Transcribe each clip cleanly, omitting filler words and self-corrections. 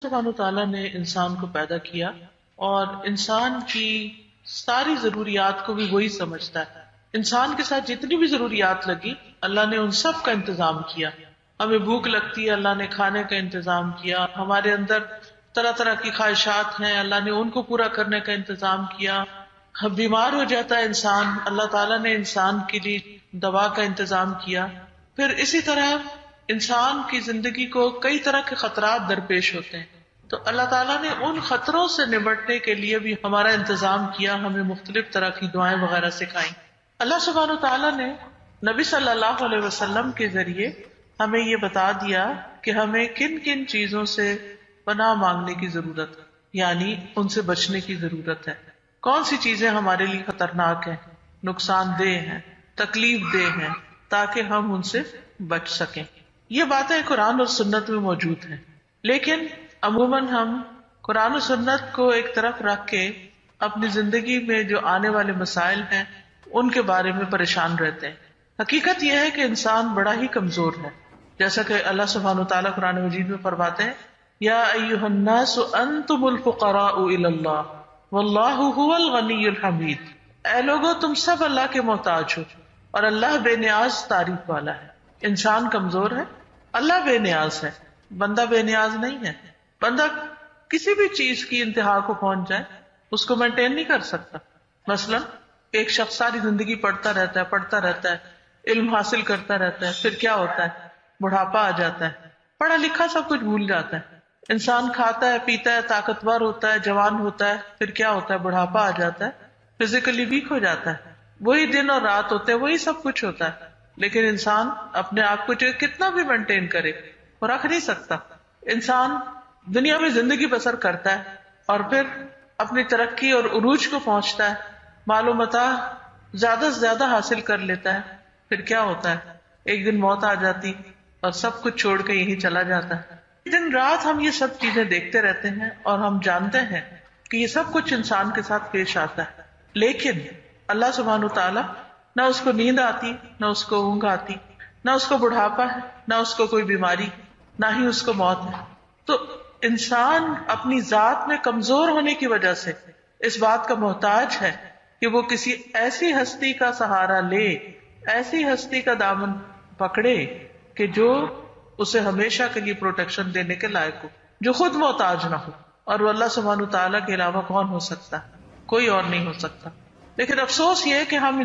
سبحانہ تعالیٰ نے انسان کو پیدا کیا اور انسان کی ساری ضروریات کو بھی وہی سمجھتا ہے. انسان کے ساتھ جتنی بھی ضروریات لگی اللہ نے ان سب کا انتظام کیا. ہمیں بھوک لگتی ہے اللہ نے کھانے کا انتظام کیا. ہمارے اندر طرح طرح کی خواہشات ہیں اللہ نے ان کو پورا کرنے کا انتظام کیا. بیمار ہو جاتا ہے انسان اللہ تعالیٰ نے انسان کے لیے دوا کا انتظام کیا. پھر اسی طرح انسان کی زندگی کو کئی طرح کے خطرات درپیش ہوتے ہیں تو اللہ تعالیٰ نے ان خطروں سے نمٹنے کے لیے بھی ہمارا انتظام کیا. ہمیں مختلف طرح کی دعائیں وغیرہ سکھائیں. اللہ سبحانہ تعالیٰ نے نبی صلی اللہ علیہ وسلم کے ذریعے ہمیں یہ بتا دیا کہ ہمیں کن کن چیزوں سے پناہ مانگنے کی ضرورت ہے، یعنی ان سے بچنے کی ضرورت ہے. کون سی چیزیں ہمارے لیے خطرناک ہیں، نقصان دہ ہیں، تکلیف دہ ہیں، تاکہ ہم ان سے بچ سکیں. یہ باتیں قرآن اور سنت میں موجود ہیں، لیکن عموماً ہم قرآن و سنت کو ایک طرف رکھ کے اپنی زندگی میں جو آنے والے مسائل ہیں ان کے بارے میں پریشان رہتے ہیں. حقیقت یہ ہے کہ انسان بڑا ہی کمزور ہے، جیسا کہ اللہ سبحانہ وتعالیٰ قرآن مجید میں فرماتے ہیں یا ایھا الناس انتم الفقراء الی اللہ واللہ ھو الغنی الحمید. اے لوگو تم سب اللہ کے محتاج ہو اور اللہ بے نیاز تعریف والا ہے. انسان کمزور ہے، اللہ بے نیاز ہے، بندہ بے نیاز نہیں ہے. بندہ کسی بھی چیز کی انتہا کو پہنچ جائے اس کو مینٹین نہیں کر سکتا. مثلا ایک شخص ساری زندگی پڑھتا رہتا ہے علم حاصل کرتا رہتا ہے، پھر کیا ہوتا ہے بڑھاپا آ جاتا ہے، پڑھا لکھا سب کچھ بھول جاتا ہے. انسان کھاتا ہے پیتا ہے طاقتور ہوتا ہے جوان ہوتا ہے، پھر کیا ہوتا ہے بڑھاپا آ جاتا ہے، فزیکلی ویک ہو جاتا ہے. وہی دن اور رات ہوتے ہیں، وہی سب کچھ ہوتا ہے، لیکن انسان اپنے آپ کو کتنا بھی مینٹین کرے وہ رکھ نہیں سکتا. انسان دنیا میں زندگی بسر کرتا ہے اور پھر اپنی ترقی اور عروج کو پہنچتا ہے، مال و متاع زیادہ سے زیادہ حاصل کر لیتا ہے، پھر کیا ہوتا ہے ایک دن موت آ جاتی اور سب کچھ چھوڑ کے یہیں چلا جاتا ہے. دن رات ہم یہ سب چیزیں دیکھتے رہتے ہیں اور ہم جانتے ہیں کہ یہ سب کچھ انسان کے ساتھ پیش آتا ہے، لیکن اللہ سبحانہ تعالیٰ نہ اس کو نیند آتی، نہ اس کو اونگ آتی، نہ اس کو بڑھاپا ہے، نہ اس کو کوئی بیماری، نہ ہی اس کو موت ہے. تو انسان اپنی ذات میں کمزور ہونے کی وجہ سے اس بات کا محتاج ہے کہ وہ کسی ایسی ہستی کا سہارا لے، ایسی ہستی کا دامن پکڑے کہ جو اسے ہمیشہ کے لیے پروٹیکشن دینے کے لائق ہو، جو خود محتاج نہ ہو. اور وہ اللہ سبحانہ تعالیٰ کے علاوہ کون ہو سکتا ہے؟ کوئی اور نہیں ہو سکتا. لیکن افسوس یہ ہے کہ ہم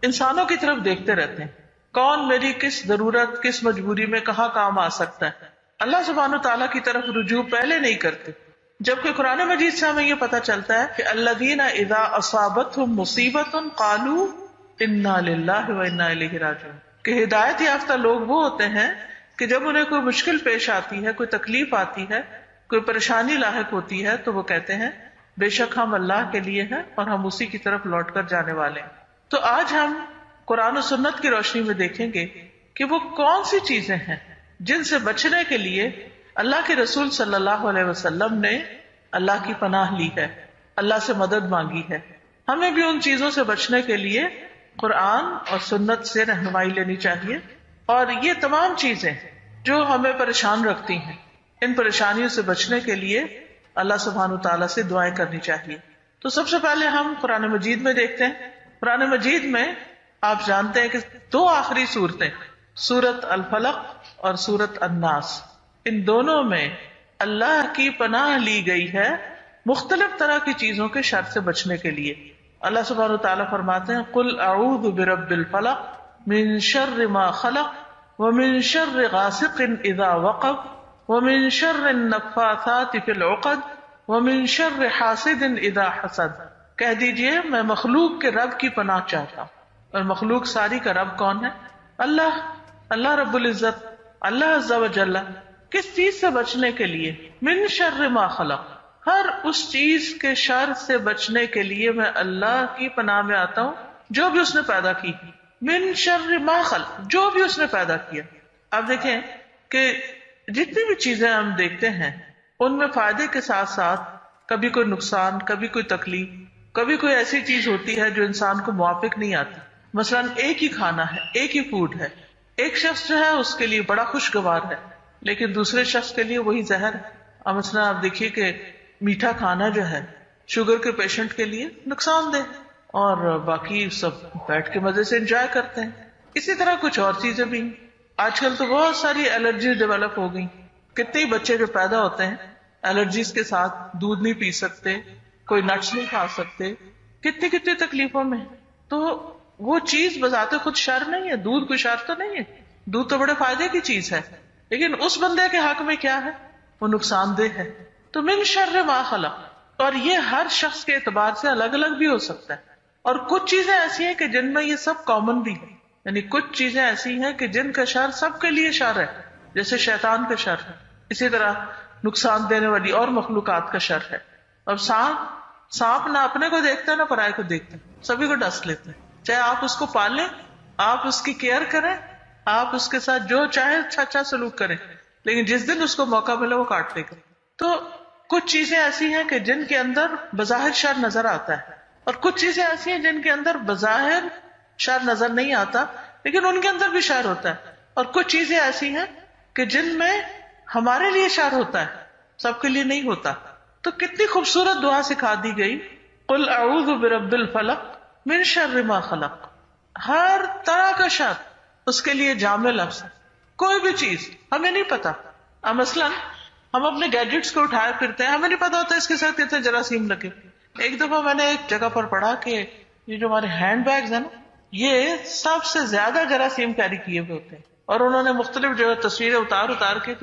انسانوں کی طرف دیکھتے رہتے ہیں، کون میری کس ضرورت کس مجبوری میں کہاں کام آ سکتا ہے. اللہ سبحانہ تعالیٰ کی طرف رجوع پہلے نہیں کرتے، جبکہ قرآن مجید سے ہمیں یہ پتہ چلتا ہے کہ الذین اذا اصابتهم مصیبۃ قالوا انا للہ وانا الیہ راجعون، کہ ہدایت یافتہ لوگ وہ ہوتے ہیں کہ جب انہیں کوئی مشکل پیش آتی ہے، کوئی تکلیف آتی ہے، کوئی پریشانی لاحق ہوتی ہے تو وہ کہتے ہیں بے شک ہم اللہ کے لیے ہیں اور ہم اسی کی طرف لوٹ کر جانے والے ہیں. تو آج ہم قرآن و سنت کی روشنی میں دیکھیں گے کہ وہ کون سی چیزیں ہیں جن سے بچنے کے لیے اللہ کے رسول صلی اللہ علیہ وسلم نے اللہ کی پناہ لی ہے، اللہ سے مدد مانگی ہے. ہمیں بھی ان چیزوں سے بچنے کے لیے قرآن اور سنت سے رہنمائی لینی چاہیے. اور یہ تمام چیزیں جو ہمیں پریشان رکھتی ہیں، ان پریشانیوں سے بچنے کے لیے اللہ سبحانہ تعالیٰ سے دعائیں کرنی چاہیے. تو سب سے پہلے ہم قرآن مجید میں دیکھتے ہیں. قرآن مجید میں آپ جانتے ہیں کہ دو آخری صورتیں، سورت الفلق اور سورت الناس، ان دونوں میں اللہ کی پناہ لی گئی ہے مختلف طرح کی چیزوں کے شر سے بچنے کے لیے. اللہ سبحانہ تعالیٰ فرماتے ہیں قل اعوذ برب الفلق من شر ما خلق ومن شر غاسق اذا وقب ومن شر النفاثات فی العقد ومن شر حاسد اذا حسد. کہہ دیجئے میں مخلوق کے رب کی پناہ چاہتا ہوں. اور مخلوق ساری کا رب کون ہے؟ اللہ رب العزت، اللہ عز و جل. کس چیز سے بچنے کے لیے؟ من شر ما خلق، ہر اس چیز کے شر سے بچنے کے لیے میں اللہ کی پناہ میں آتا ہوں جو بھی اس نے پیدا کی. من شر ما خلق، جو بھی اس نے پیدا کیا. اب دیکھیں کہ جتنی بھی چیزیں ہم دیکھتے ہیں ان میں فائدے کے ساتھ ساتھ کبھی کوئی نقصان، کبھی کوئی تکلیف، کبھی کوئی ایسی چیز ہوتی ہے جو انسان کو موافق نہیں آتی. مثلا ایک ہی کھانا ہے، ایک ہی فوڈ ہے، ایک شخص جو ہے اس کے لیے بڑا خوشگوار ہے لیکن دوسرے شخص کے لیے وہی زہر ہے. اب مثلا آپ دیکھیے کہ میٹھا کھانا جو ہے شوگر کے پیشنٹ کے لیے نقصان دہ ہے، اور باقی سب بیٹھ کے مزے سے انجوائے کرتے ہیں. اسی طرح کچھ اور چیزیں بھی ہیں. آج کل تو بہت ساری الرجی ڈیولپ ہو گئی. کتنے بچے جو پیدا ہوتے ہیں الرجیز کے ساتھ، دودھ نہیں پی سکتے، کوئی نٹس نہیں کھا سکتے، کتنی کتنی تکلیفوں میں. تو وہ چیز بذات خود شر نہیں ہے، دودھ کوئی شر تو نہیں ہے، دودھ تو بڑے فائدے کی چیز ہے، لیکن اس بندے کے حق میں کیا ہے، وہ نقصان دہ ہے. تو من شر ما خلق، اور یہ ہر شخص کے اعتبار سے الگ الگ بھی ہو سکتا ہے. اور کچھ چیزیں ایسی ہیں کہ جن میں یہ سب کامن بھی ہے، یعنی کچھ چیزیں ایسی ہیں کہ جن کا شر سب کے لیے شر ہے، جیسے شیطان کا شر ہے، اسی طرح نقصان دینے والی اور مخلوقات کا شر ہے. اب سانپ نہ اپنے کو دیکھتا ہے نہ پرائے کو دیکھتا ہے، سبھی کو ڈس لیتے ہیں. چاہے آپ اس کو پالیں، آپ اس کی کیئر کریں، آپ اس کے ساتھ جو چاہے اچھا سلوک کریں، لیکن جس دن اس کو موقع ملے وہ کاٹ لے گا. تو کچھ چیزیں ایسی ہیں کہ جن کے اندر بظاہر شر نظر آتا ہے، اور کچھ چیزیں ایسی ہیں جن کے اندر بظاہر شر نظر نہیں آتا لیکن ان کے اندر بھی شر ہوتا ہے. اور کچھ چیزیں ایسی ہیں کہ جن میں ہمارے لیے شر ہوتا ہے، سب کے لیے نہیں ہوتا. تو کتنی خوبصورت دعا سکھا دی گئی، قل اعوذ برب الفلق من شر ما خلق. ہر طرح کا شر اس کے لیے جامع لفظ. کوئی بھی چیز ہمیں نہیں پتا، مثلا ہم اپنے گیجٹس کو اٹھائے پھرتے ہیں، ہمیں نہیں پتا ہوتا اس کے ساتھ کتنے جراثیم لگے. ایک دفعہ میں نے ایک جگہ پر پڑھا کہ یہ جو ہمارے ہینڈ بیگز ہیں نا، یہ سب سے زیادہ جراثیم کیری کیے ہوئے ہوتے ہیں. اور انہوں نے مختلف جو تصویریں اتار کے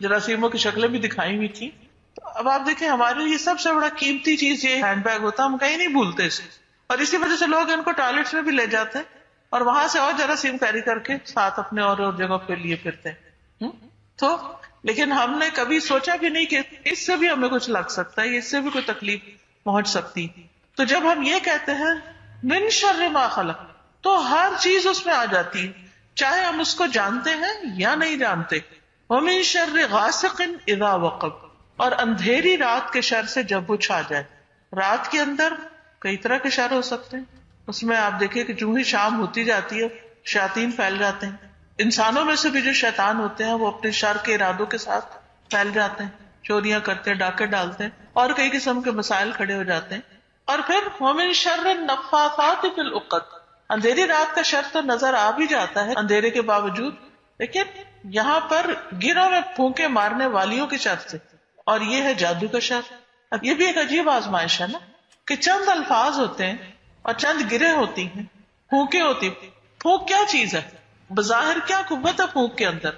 جراثیموں کی شکلیں بھی دکھائی ہوئی تھی. تو اب آپ دیکھیں ہمارے لیے سب سے بڑا قیمتی چیز یہ ہینڈ بیگ ہوتا، ہم کہیں نہیں بھولتے اسے، اور اسی وجہ سے لوگ ان کو ٹوائلٹس میں بھی لے جاتے ہیں اور وہاں سے اور جراثیم کیری کر کے ساتھ اپنے اور جگہ پہ لیے پھرتے ہیں. تو لیکن ہم نے کبھی سوچا بھی نہیں کہ اس سے بھی ہمیں کچھ لگ سکتا ہے، اس سے بھی کوئی تکلیف پہنچ سکتی. تو جب ہم یہ کہتے ہیں من شر ما خلق، تو ہر چیز اس میں آ جاتی ہے، چاہے ہم اس کو جانتے ہیں یا نہیں جانتے. ومن شر غاسق اذا وقب، اور اندھیری رات کے شر سے جب وہ چھا جائے. رات کے اندر کئی طرح کے شر ہو سکتے ہیں، اس میں آپ دیکھیں کہ جو ہی شام ہوتی جاتی ہے شیاطین پھیل جاتے ہیں. انسانوں میں سے بھی جو شیطان ہوتے ہیں وہ اپنے شر کے ارادوں کے ساتھ پھیل جاتے ہیں، چوریاں کرتے ہیں، ڈاکے ڈالتے ہیں، اور کئی قسم کے مسائل کھڑے ہو جاتے ہیں. اور پھر ومن شر النفاثات فی العقد، اندھیری رات کا شر تو نظر آ بھی جاتا ہے اندھیرے کے باوجود، لیکن یہاں پر گروں میں پھونکے مارنے والیوں کے شر سے، اور یہ ہے جادو کا شر. اب یہ بھی ایک عجیب آزمائش ہے نا کہ چند الفاظ ہوتے ہیں اور چند گریں ہوتی ہیں، پھونکے ہوتی. پھونک کیا چیز ہے؟ بظاہر کیا قوت ہے پھونک کے اندر؟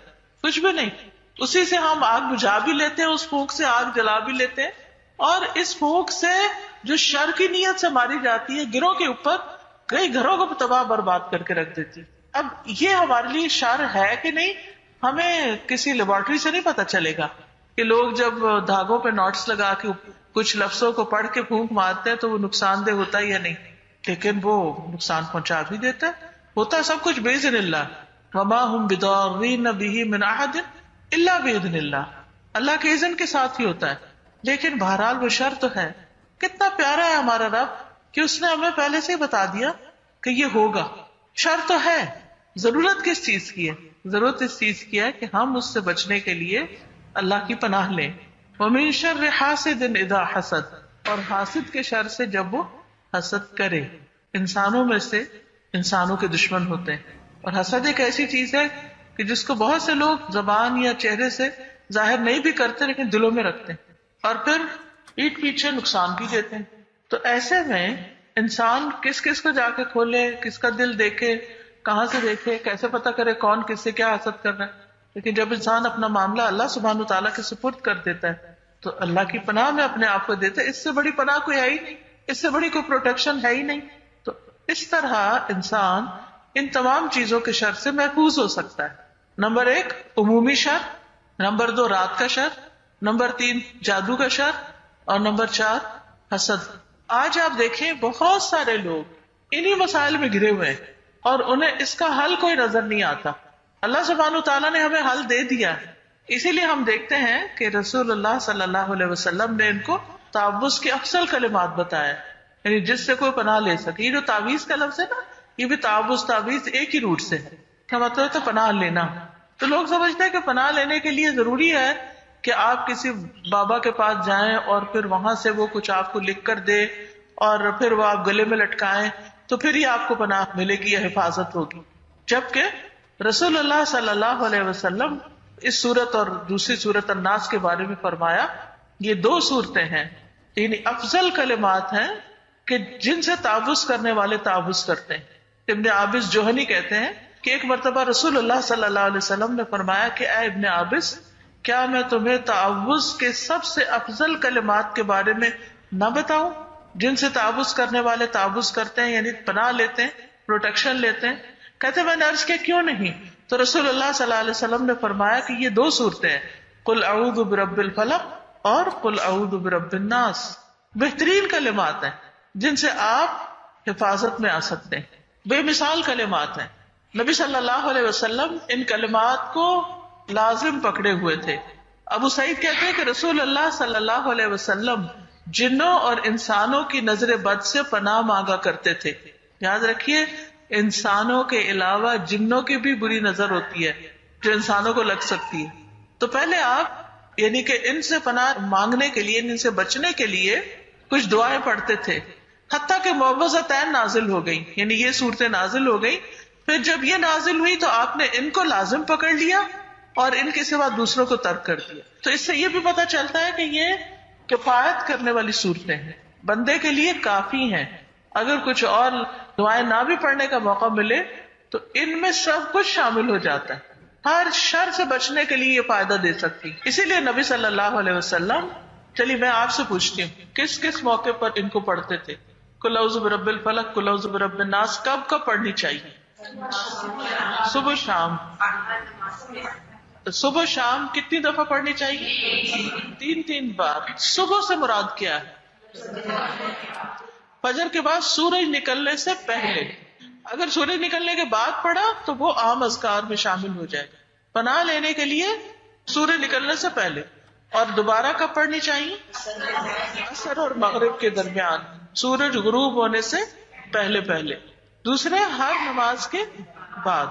کچھ بھی نہیں. اسی سے ہم آگ بجھا بھی لیتے ہیں، اس پھونک سے آگ جلا بھی لیتے ہیں، اور اس پھونک سے جو شر کی نیت سے ماری جاتی ہے گروہ کے اوپر، کئی گھروں کو تباہ برباد کر کے رکھ دیتی. اب یہ ہمارے لیے شر ہے کہ نہیں، ہمیں کسی لیبارٹری سے نہیں پتا چلے گا کہ لوگ جب دھاگوں پہ نوٹس لگا کے کچھ لفظوں کو پڑھ کے پھونک مارتے ہیں تو وہ نقصان دہ ہوتا ہے یا نہیں، لیکن وہ نقصان پہنچا بھی دیتا ہے. ہوتا ہے سب کچھ باذن اللہ، وما هم بضارین بہ من احد الا باذن اللہ، اللہ کے اذن کے ساتھ ہی ہوتا ہے. لیکن بہرحال وہ شر تو ہے. کتنا پیارا ہے ہمارا رب کہ اس نے ہمیں پہلے سے ہی بتا دیا کہ یہ ہوگا. شر تو ہے، ضرورت کس چیز کی ہے؟ ضرورت اس چیز کی ہے کہ ہم اس سے بچنے کے لیے اللہ کی پناہ لیں. ومن شر حاسد اذا حسد، اور حاسد کے شر سے جب وہ حسد کرے. انسانوں میں سے انسانوں کے دشمن ہوتے ہیں، اور حسد ایک ایسی چیز ہے کہ جس کو بہت سے لوگ زبان یا چہرے سے ظاہر نہیں بھی کرتے لیکن دلوں میں رکھتے ہیں، اور پھر پیٹھ پیچھے نقصان بھی دیتے ہیں. تو ایسے میں انسان کس کس کو جا کے کھولے، کس کا دل دیکھے، کہاں سے دیکھے، کیسے پتا کرے کون کس سے کیا حسد کر رہا ہے. لیکن جب انسان اپنا معاملہ اللہ سبحانہ وتعالیٰ کے سپرد کر دیتا ہے تو اللہ کی پناہ میں اپنے آپ کو دیتا ہے. اس سے بڑی پناہ کوئی ہے ہی نہیں، اس سے بڑی کوئی پروٹیکشن ہے ہی نہیں. تو اس طرح انسان ان تمام چیزوں کے شر سے محفوظ ہو سکتا ہے. نمبر 1 عمومی شر، نمبر 2 رات کا شر، نمبر 3 جادو کا شر، اور نمبر 4 حسد. آج آپ دیکھیں بہت سارے لوگ انہی مسائل میں گھرے ہوئے ہیں اور انہیں اس کا حل کوئی نظر نہیں آتا. اللہ سبحانہ تعالیٰ نے ہمیں حل دے دیا ہے، اسی لیے ہم دیکھتے ہیں کہ رسول اللہ صلی اللہ علیہ وسلم نے ان کو تعوذ کے افضل کلمات بتایا، یعنی جس سے کوئی پناہ لے سکے. یہ جو تعویذ کا لفظ ہے نا، یہ بھی تعوذ ایک ہی روٹ سے ہے، کیا مطلب ہے؟ تو پناہ لینا. تو لوگ سمجھتے ہیں کہ پناہ لینے کے لیے ضروری ہے کہ آپ کسی بابا کے پاس جائیں اور پھر وہاں سے وہ کچھ آپ کو لکھ کر دے اور پھر وہ آپ گلے میں لٹکائیں تو پھر ہی آپ کو پناہ ملے گی یا حفاظت ہوگی. جبکہ رسول اللہ صلی اللہ علیہ وسلم اس صورت اور دوسری صورت الناس کے بارے میں فرمایا یہ دو صورتیں ہیں، یعنی افضل کلمات ہیں کہ جن سے تعوذ کرنے والے تعوذ کرتے ہیں. ابن عابس جوہنی کہتے ہیں کہ ایک مرتبہ رسول اللہ صلی اللہ علیہ وسلم نے فرمایا کہ اے ابن عابس، کیا میں تمہیں تعوذ کے سب سے افضل کلمات کے بارے میں نہ بتاؤں جن سے تعوذ کرنے والے تعوذ کرتے ہیں، یعنی پناہ لیتے ہیں، پروٹیکشن لیتے ہیں. کہتے میں نے عرض کیا کیوں نہیں؟ تو رسول اللہ صلی اللہ علیہ وسلم نے فرمایا کہ یہ دو صورتیں ہیں، قل اعوذ برب الفلق اور قل اعوذ برب الناس. بہترین کلمات ہیں جن سے آپ حفاظت میں آ سکتے ہیں، بے مثال کلمات ہیں. نبی صلی اللہ علیہ وسلم ان کلمات کو لازم پکڑے ہوئے تھے. ابو سعید کہتے ہیں کہ رسول اللہ صلی اللہ علیہ وسلم جنوں اور انسانوں کی نظر بد سے پناہ مانگا کرتے تھے. یاد رکھیے انسانوں کے علاوہ جنوں کی بھی بری نظر ہوتی ہے جو انسانوں کو لگ سکتی ہے. تو پہلے آپ یعنی کہ ان سے پناہ مانگنے کے لیے، ان سے بچنے کے لیے کچھ دعائیں پڑھتے تھے، حتیٰ کہ معوذتین نازل ہو گئی، یعنی یہ صورتیں نازل ہو گئی. پھر جب یہ نازل ہوئی تو آپ نے ان کو لازم پکڑ لیا اور ان کے سوا دوسروں کو ترک کر دیا. تو اس سے یہ بھی پتہ چلتا ہے کہ یہ کفایت کرنے والی صورتیں ہیں، بندے کے لیے کافی ہیں. اگر کچھ اور دعائیں نہ بھی پڑھنے کا موقع ملے تو ان میں سب کچھ شامل ہو جاتا ہے، ہر شر سے بچنے کے لیے یہ فائدہ دے سکتی. اسی لیے نبی صلی اللہ علیہ وسلم، چلیے میں آپ سے پوچھتی ہوں کس کس موقع پر ان کو پڑھتے تھے؟ قل اعوذ برب الفلق، قل اعوذ برب الناس کب کب پڑھنی چاہیے؟ صبح شام. صبح شام کتنی دفعہ پڑھنی چاہیے؟ 3 بار. صبح سے مراد کیا ہے؟ فجر کے بعد سورج نکلنے سے پہلے. اگر سورج نکلنے کے بعد پڑھا تو وہ عام اذکار میں شامل ہو جائے گا. پناہ لینے کے لیے سورج نکلنے سے پہلے. اور دوبارہ کب پڑھنی چاہیے؟ عصر اور مغرب کے درمیان، سورج غروب ہونے سے پہلے پہلے. دوسرے ہر نماز کے بعد،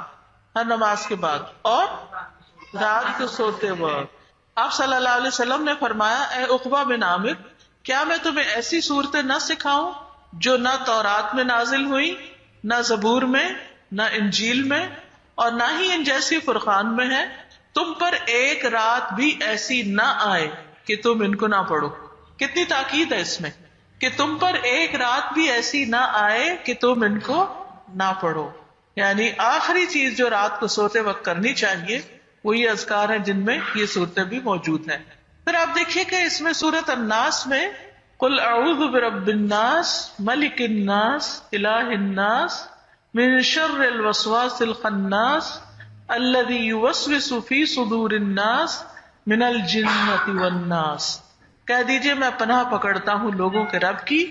ہر نماز کے بعد، اور رات کو سوتے وقت. آپ صلی اللہ علیہ وسلم نے فرمایا اے عقبہ بن عامر، کیا میں تمہیں ایسی صورتیں نہ سکھاؤں جو نہ تورات میں نازل ہوئی، نہ زبور میں، نہ انجیل میں، اور نہ ہی ان جیسی فرقان میں ہے؟ تم پر ایک رات بھی ایسی نہ آئے کہ تم ان کو نہ پڑھو. کتنی تاکید ہے اس میں کہ تم پر ایک رات بھی ایسی نہ آئے کہ تم ان کو نہ پڑھو. یعنی آخری چیز جو رات کو سوتے وقت کرنی چاہیے وہ یہ اذکار ہیں جن میں یہ صورتیں بھی موجود ہیں. پھر آپ دیکھیے کہ اس میں سورۃ الناس میں قل اعوذ برب الناس ملک الناس الہ الناس من شر الوسواس الخناس الذی یوسوس فی صدور الناس من الجنۃ والناس. کہہ دیجئے میں پناہ پکڑتا ہوں لوگوں کے رب کی،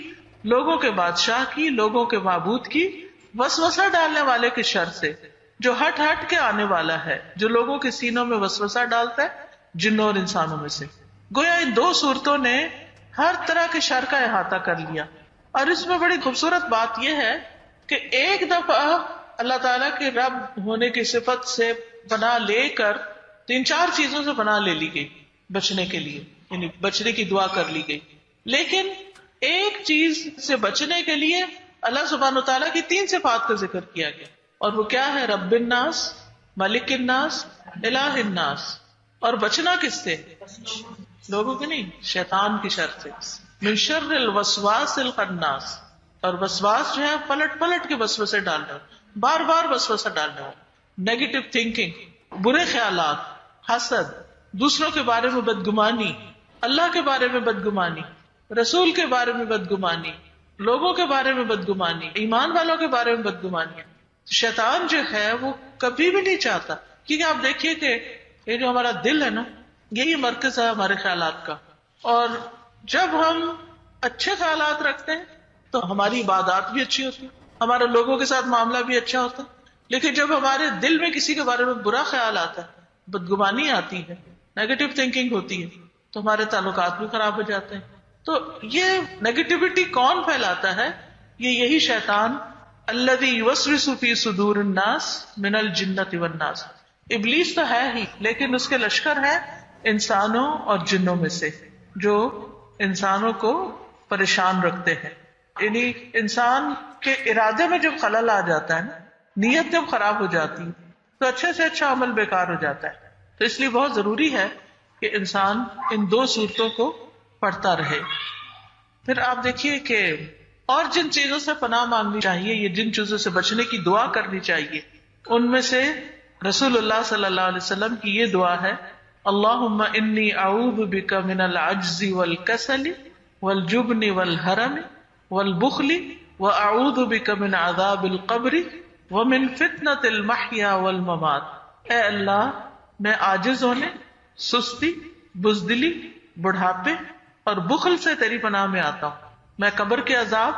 لوگوں کے بادشاہ کی، لوگوں کے معبود کی، وسوسہ ڈالنے والے کے شر سے جو ہٹ ہٹ کے آنے والا ہے، جو لوگوں کے سینوں میں وسوسہ ڈالتا ہے جنوں اور انسانوں میں سے. گویا ان دو صورتوں نے ہر طرح کے شر کا احاطہ کر لیا. اور اس میں بڑی خوبصورت بات یہ ہے کہ ایک دفعہ اللہ تعالیٰ کے رب ہونے کی صفت سے پناہ لے کر 3-4 چیزوں سے پناہ لے لی گئی بچنے کے لیے، یعنی بچنے کی دعا کر لی گئی. لیکن ایک چیز سے بچنے کے لیے اللہ سبحانہ وتعالیٰ کی 3 صفات کا ذکر کیا گیا، اور وہ کیا ہے؟ رب الناس، ملک الناس، الہ الناس. اور بچنا کس سے؟ لوگوں کے نہیں، شیطان کی شر سے. من شر الوسواس الخناس. اور وسواس جو ہے پلٹ پلٹ کے وسوسے ڈالنا، بار بار وسوسہ ڈالنا، نیگیٹو تھنکنگ، برے خیالات، حسد، دوسروں کے بارے میں بدگمانی، اللہ کے بارے میں بدگمانی، رسول کے بارے میں بدگمانی، لوگوں کے بارے میں بدگمانی، ایمان والوں کے بارے میں بدگمانی. شیطان جو ہے وہ کبھی بھی نہیں چاہتا، کیونکہ آپ دیکھیے کہ یہ جو ہمارا دل ہے نا، یہی مرکز ہے ہمارے خیالات کا. اور جب ہم اچھے خیالات رکھتے ہیں تو ہماری عبادات بھی اچھی ہوتی ہے، ہمارا لوگوں کے ساتھ معاملہ بھی اچھا ہوتا ہے. لیکن جب ہمارے دل میں کسی کے بارے میں برا خیال آتا ہے، بدگمانی آتی ہے، نیگیٹو تھنکنگ ہوتی ہے، تو ہمارے تعلقات بھی خراب ہو جاتے ہیں. تو یہ نیگیٹیوٹی کون پھیلاتا ہے؟ یہی شیطان. الذی یوسوس فی صدور الناس من الجنۃ والناس. ابلیس تو ہے ہی، لیکن اس کے لشکر ہے انسانوں اور جنوں میں سے جو انسانوں کو پریشان رکھتے ہیں. یعنی انسان کے ارادے میں جب خلل آ جاتا ہے نا، نیت جب خراب ہو جاتی ہے تو اچھے سے اچھا عمل بیکار ہو جاتا ہے. تو اس لیے بہت ضروری ہے کہ انسان ان 2 صورتوں کو پڑھتا رہے. پھر آپ دیکھیے کہ اور جن چیزوں سے پناہ مانگنی چاہیے، یہ جن چیزوں سے بچنے کی دعا کرنی چاہیے، ان میں سے رسول اللہ صلی اللہ علیہ وسلم کی یہ دعا ہے: اللہم انی اعوذ بک من العجز والکسل والجبن والحرم والبخل واعوذ بک من عذاب القبر ومن فتنۃ المحیا والممات. اے اللہ، میں عاجز ہونے، سستی، بزدلی، بڑھاپے اور بخل سے تیری پناہ میں آتا ہوں. میں قبر کے عذاب،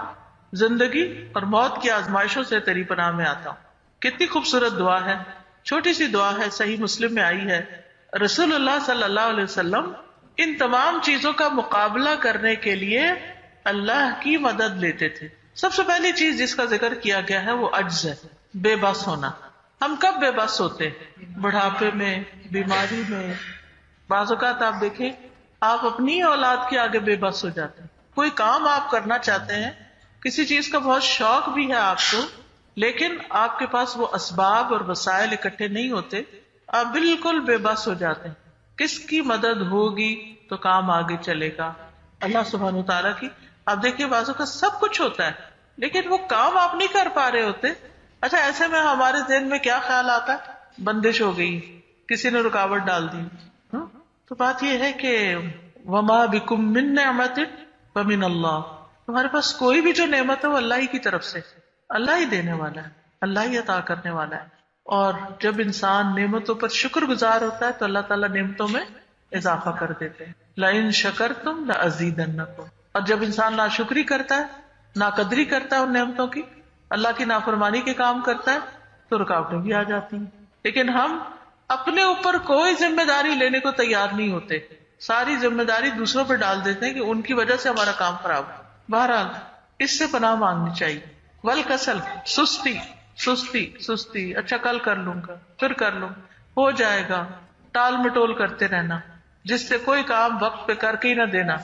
زندگی اور موت کی آزمائشوں سے تیری پناہ میں آتا ہوں. کتنی خوبصورت دعا ہے، چھوٹی سی دعا ہے، صحیح مسلم میں آئی ہے. رسول اللہ صلی اللہ علیہ وسلم ان تمام چیزوں کا مقابلہ کرنے کے لیے اللہ کی مدد لیتے تھے. سب سے پہلی چیز جس کا ذکر کیا گیا ہے وہ عجز ہے، بے بس ہونا. ہم کب بے بس ہوتے ہیں؟ بڑھاپے میں، بیماری میں. بعض اوقات آپ دیکھیں آپ اپنی اولاد کے آگے بے بس ہو جاتے ہیں. کوئی کام آپ کرنا چاہتے ہیں، کسی چیز کا بہت شوق بھی ہے آپ کو، لیکن آپ کے پاس وہ اسباب اور وسائل اکٹھے نہیں ہوتے، آپ بالکل بے بس ہو جاتے ہیں. کس کی مدد ہوگی تو کام آگے چلے گا؟ اللہ سبحانہ وتعالیٰ کی. آپ دیکھیے بعضوں کا سب کچھ ہوتا ہے لیکن وہ کام آپ نہیں کر پا رہے ہوتے. اچھا، ایسے میں ہمارے ذہن میں کیا خیال آتا ہے؟ بندش ہو گئی، کسی نے رکاوٹ ڈال دی. تو بات یہ ہے کہ وما بکم من نعمت فمن اللہ. تمہارے پاس کوئی بھی جو نعمت ہے وہ اللہ ہی کی طرف سے، اللہ ہی دینے والا ہے، اللہ ہی عطا کرنے والا ہے. اور جب انسان نعمتوں پر شکر گزار ہوتا ہے تو اللہ تعالیٰ نعمتوں میں اضافہ کر دیتے ہیں. لئن شکرتم لازیدنکم. اور جب انسان ناشکری کرتا ہے، ناقدری کرتا ہے ان نعمتوں کی، اللہ کی نافرمانی کے کام کرتا ہے تو رکاوٹیں بھی آ جاتی ہیں. لیکن ہم اپنے اوپر کوئی ذمہ داری لینے کو تیار نہیں ہوتے، ساری ذمہ داری دوسروں پہ ڈال دیتے ہیں کہ ان کی وجہ سے ہمارا کام خراب ہو. بہرحال اس سے پناہ مانگنی چاہیے. والکسل، سستی سستی سستی. اچھا کل کر لوں گا، پھر کر لوں، ہو جائے گا. ٹال مٹول کرتے رہنا، جس سے کوئی کام وقت پہ کر کے ہی نہ دینا.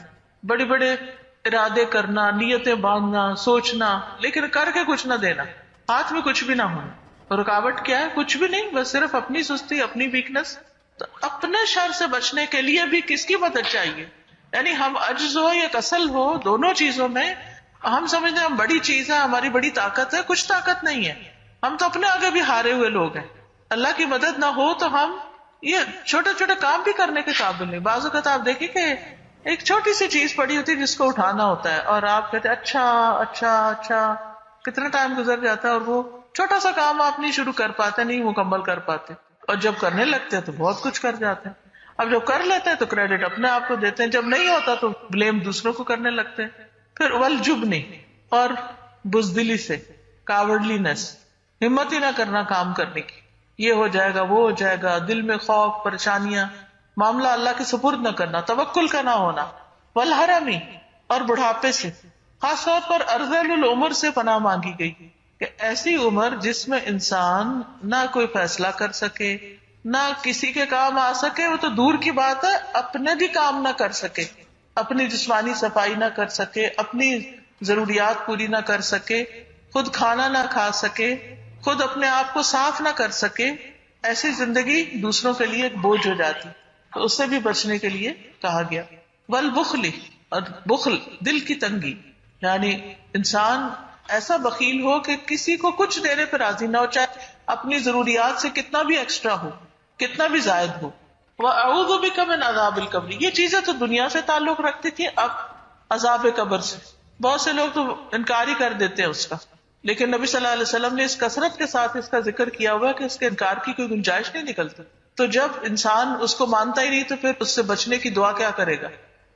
بڑے بڑے ارادے کرنا، نیتیں باندھنا، سوچنا، لیکن کر کے کچھ نہ دینا، ہاتھ میں کچھ بھی نہ ہونا. رکاوٹ کیا ہے؟ کچھ بھی نہیں، بس صرف اپنی سستی، اپنی ویکنس. تو اپنے شر سے بچنے کے لیے بھی کس کی مدد چاہیے؟ یعنی ہم عجز ہو یا کسل ہو، دونوں چیزوں میں ہم سمجھتے ہیں ہم بڑی چیز ہے، ہماری بڑی طاقت ہے. کچھ طاقت نہیں ہے، ہم تو اپنے آگے بھی ہارے ہوئے لوگ ہیں. اللہ کی مدد نہ ہو تو ہم یہ چھوٹے چھوٹے کام بھی کرنے کے قابل نہیں. بعض اوقات آپ دیکھیں کہ ایک چھوٹی سی چیز پڑی ہوتی ہے جس کو اٹھانا ہوتا ہے، اور آپ کہتے ہیں اچھا اچھا اچھا، کتنا ٹائم گزر جاتا ہے اور وہ چھوٹا سا کام آپ نہیں شروع کر پاتے، نہیں مکمل کر پاتے. اور جب کرنے لگتے ہیں تو بہت کچھ کر جاتے ہیں. اب جب کر لیتے ہیں تو کریڈٹ اپنے آپ کو دیتے ہیں، جب نہیں ہوتا تو بلیم دوسروں کو کرنے لگتے ہیں. پھر والجبن، اور بزدلی سے، کاورڈلینس، ہمت ہی نہ کرنا کام کرنے کی. یہ ہو جائے گا، وہ ہو جائے گا، دل میں خوف، پریشانیاں، معاملہ اللہ کے سپرد نہ کرنا، توکل کا نہ ہونا. والحرمی، اور بڑھاپے سے. خاص طور پر ارذل العمر سے پناہ مانگی گئی کہ ایسی عمر جس میں انسان نہ کوئی فیصلہ کر سکے، نہ کسی کے کام آ سکے، وہ تو دور کی بات ہے اپنے بھی کام نہ کر سکے، اپنی جسمانی صفائی نہ کر سکے، اپنی ضروریات پوری نہ کر سکے، خود کھانا نہ کھا سکے، خود اپنے آپ کو صاف نہ کر سکے. ایسی زندگی دوسروں کے لیے ایک بوجھ ہو جاتی، تو اس سے بھی بچنے کے لیے کہا گیا. والبخل، اور بخل دل کی تنگی، یعنی انسان ایسا بخیل ہو کہ کسی کو کچھ دینے پہ راضی نہ ہو، چاہے اپنی ضروریات سے کتنا بھی ایکسٹرا ہو، کتنا بھی زائد ہو. وَأَعُوذُ بِكَ مِنْ عَذَابِ الْقَبْرِ. یہ چیزیں تو دنیا سے تعلق رکھتی تھی، اب عذاب قبر سے. بہت سے لوگ تو انکار ہی کر دیتے ہیں اس کا، لیکن نبی صلی اللہ علیہ وسلم نے اس کثرت کے ساتھ اس کا ذکر کیا ہوا کہ اس کے انکار کی کوئی گنجائش نہیں نکلتی. تو جب انسان اس کو مانتا ہی نہیں تو پھر اس سے بچنے کی دعا کیا کرے گا؟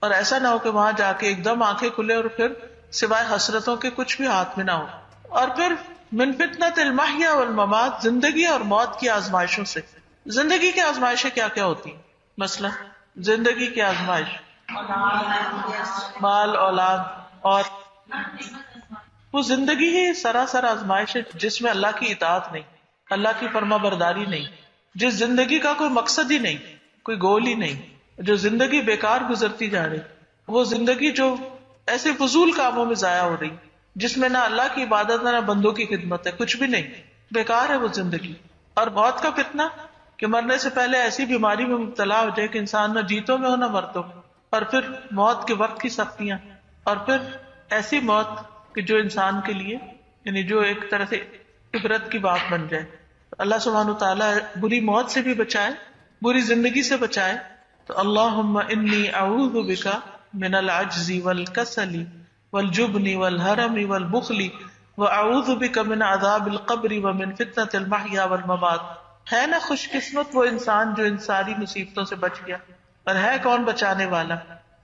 اور ایسا نہ ہو کہ وہاں جا کے ایک دم آنکھیں کھلے اور پھر سوائے حسرتوں کے کچھ بھی ہاتھ میں نہ ہو. اور پھر من فتنۃ المحیا والممات، زندگی اور موت کی آزمائشوں سے. زندگی کی آزمائشیں کیا کیا ہوتی ہیں؟ مثلا زندگی کی آزمائش مال، اولاد، اور وہ زندگی ہی سراسر آزمائش ہے جس میں اللہ کی اطاعت نہیں، اللہ کی فرما برداری نہیں، جس زندگی کا کوئی مقصد ہی نہیں، کوئی گول ہی نہیں. جو زندگی بیکار گزرتی جا رہی، وہ زندگی جو ایسے فضول کاموں میں ضائع ہو رہی، جس میں نہ اللہ کی عبادت ہے نہ بندوں کی خدمت ہے، کچھ بھی نہیں، بیکار ہے وہ زندگی. اور موت کا فتنہ کہ مرنے سے پہلے ایسی بیماری میں مبتلا ہو جائے کہ انسان نہ جیتوں میں ہو نہ مرتوں میں، اور پھر موت کے وقت کی سختیاں، اور پھر ایسی موت کہ جو انسان کے لیے یعنی جو ایک طرح سے عبرت کی بات بن جائے. اللہ سبحانہ تعالیٰ بری موت سے بھی بچائے، بری زندگی سے بچائے. تو اللہم انی اعوذ بک من العجز والکسل والجبن والہرم والبخل واعوذ بک من عذاب القبر ومن فتنة المحیا والممات. ہے نا خوش قسمت وہ انسان جو ان ساری مصیبتوں سے بچ گیا، اور ہے کون بچانے والا؟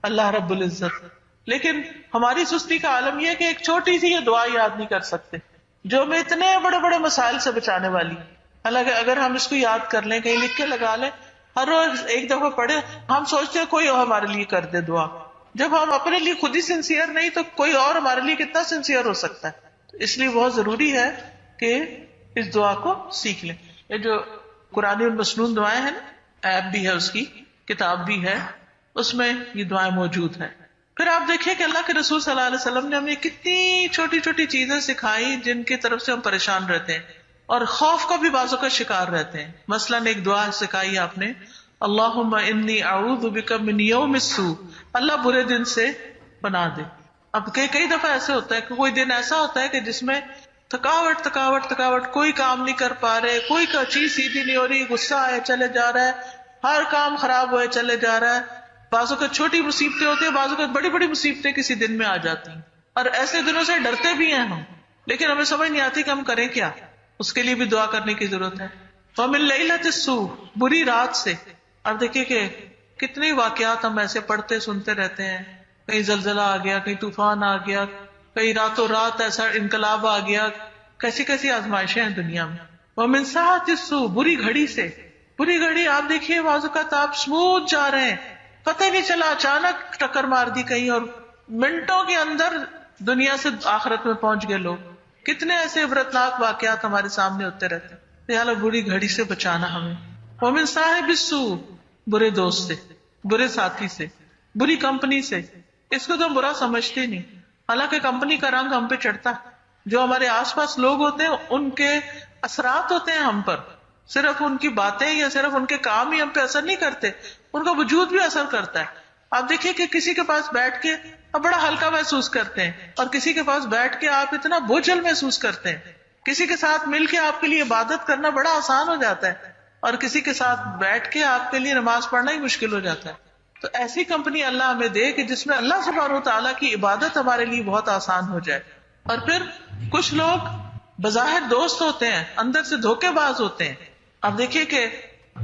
اللہ رب العزت. لیکن ہماری سستی کا عالم یہ ہے کہ ایک چھوٹی سی یہ دعا یاد نہیں کر سکتے جو ہمیں اتنے بڑے بڑے مسائل سے بچانے والی. حالانکہ اگر ہم اس کو یاد کر لیں، کہیں لکھ کے لگا لیں، ہر روز ایک دفعہ پڑھے، ہم سوچتے ہیں کوئی اور ہمارے لیے کر دے دعا. جب ہم اپنے لیے خود ہی سنسیئر نہیں تو کوئی اور ہمارے لیے کتنا سنسیئر ہو سکتا ہے. اس لیے بہت ضروری ہے کہ اس دعا کو سیکھ لیں. یہ جو قرآن المسنون دعائیں ہیں نا، ایپ بھی ہے اس کی، کتاب بھی ہے، اس میں یہ دعائیں موجود ہیں. پھر آپ دیکھیں کہ اللہ کے رسول صلی اللہ علیہ وسلم نے ہمیں کتنی چھوٹی چھوٹی چیزیں سکھائی جن کی طرف سے ہم پریشان رہتے ہیں اور خوف کا بھی بازو کا شکار رہتے ہیں. مثلاً ایک دعا سکھائی آپ نے، اللہم انی اعوذ بک من یوم السوء، اللہ برے دن سے پناہ دے. اب کئی دفعہ ایسے ہوتا ہے کہ کوئی دن ایسا ہوتا ہے کہ جس میں تھکاوٹ تھکاوٹ تھکاوٹ، کوئی کام نہیں کر پا رہے، کوئی چیز سیدھی نہیں ہو رہی، غصہ آئے چلے جا رہا ہے، ہر کام خراب ہوئے چلے جا رہا ہے. بعضوں کا چھوٹی مصیبتیں ہوتی ہیں، بعضوں کا بڑی بڑی مصیبتیں کسی دن میں آ جاتی ہیں، اور ایسے دنوں سے ڈرتے بھی ہیں ہم، لیکن ہمیں سمجھ نہیں آتی کہ ہم کریں کیا. اس کے لیے بھی دعا کرنے کی ضرورت ہے. وَمِن لَيْلَةِ السُّوءِ، بری رات سے. اب دیکھیے کہ کتنے واقعات ہم ایسے پڑھتے سنتے رہتے ہیں، کہیں زلزلہ آ گیا، کہیں طوفان آ گیا، کہیں راتوں رات ایسا انقلاب آ گیا. کیسی کیسی آزمائشیں ہیں دنیا میں. وَمِن سَاعَةِ السُّوءِ، بری گھڑی سے. بری گھڑی آپ دیکھیے بعض اوقات آپ اسموتھ جا رہے ہیں، پتہ ہی نہیں چلا، اچانک ٹکر مار دی کہیں اور منٹوں کے اندر دنیا سے آخرت میں پہنچ گئے لوگ. کتنے ایسے عبرتناک واقعات ہمارے سامنے ہوتے رہتے ہیں. لہٰذا بری گھڑی سے بچانا ہمیں. وَمِن صَاحِبِ السُّوءِ، برے دوست سے، برے ساتھی سے، بری کمپنی سے. اس کو تو ہم برا سمجھتے ہی نہیں، حالانکہ کمپنی کا رنگ ہم پہ چڑھتا ہے. جو ہمارے آس پاس لوگ ہوتے ہیں ان کے اثرات ہوتے ہیں ہم پر. صرف ان کی باتیں یا صرف ان کے کام ہی ہم پہ اثر نہیں کرتے، ان کا وجود بھی اثر کرتا ہے. آپ دیکھیے کہ کسی کے پاس بیٹھ کے آپ بڑا ہلکا محسوس کرتے ہیں، اور کسی کے پاس بیٹھ کے آپ اتنا بوجھل محسوس کرتے ہیں. کسی کے ساتھ مل کے آپ کے لیے عبادت کرنا بڑا آسان ہو جاتا ہے، اور کسی کے ساتھ بیٹھ کے آپ کے لیے نماز پڑھنا ہی مشکل ہو جاتا ہے. تو ایسی کمپنی اللہ ہمیں دے کہ جس میں اللہ سبحانہ و تعالیٰ کی عبادت ہمارے لیے بہت آسان ہو جائے. اور پھر کچھ لوگ بظاہر دوست ہوتے ہیں، اندر سے دھوکے باز ہوتے ہیں. آپ دیکھیے کہ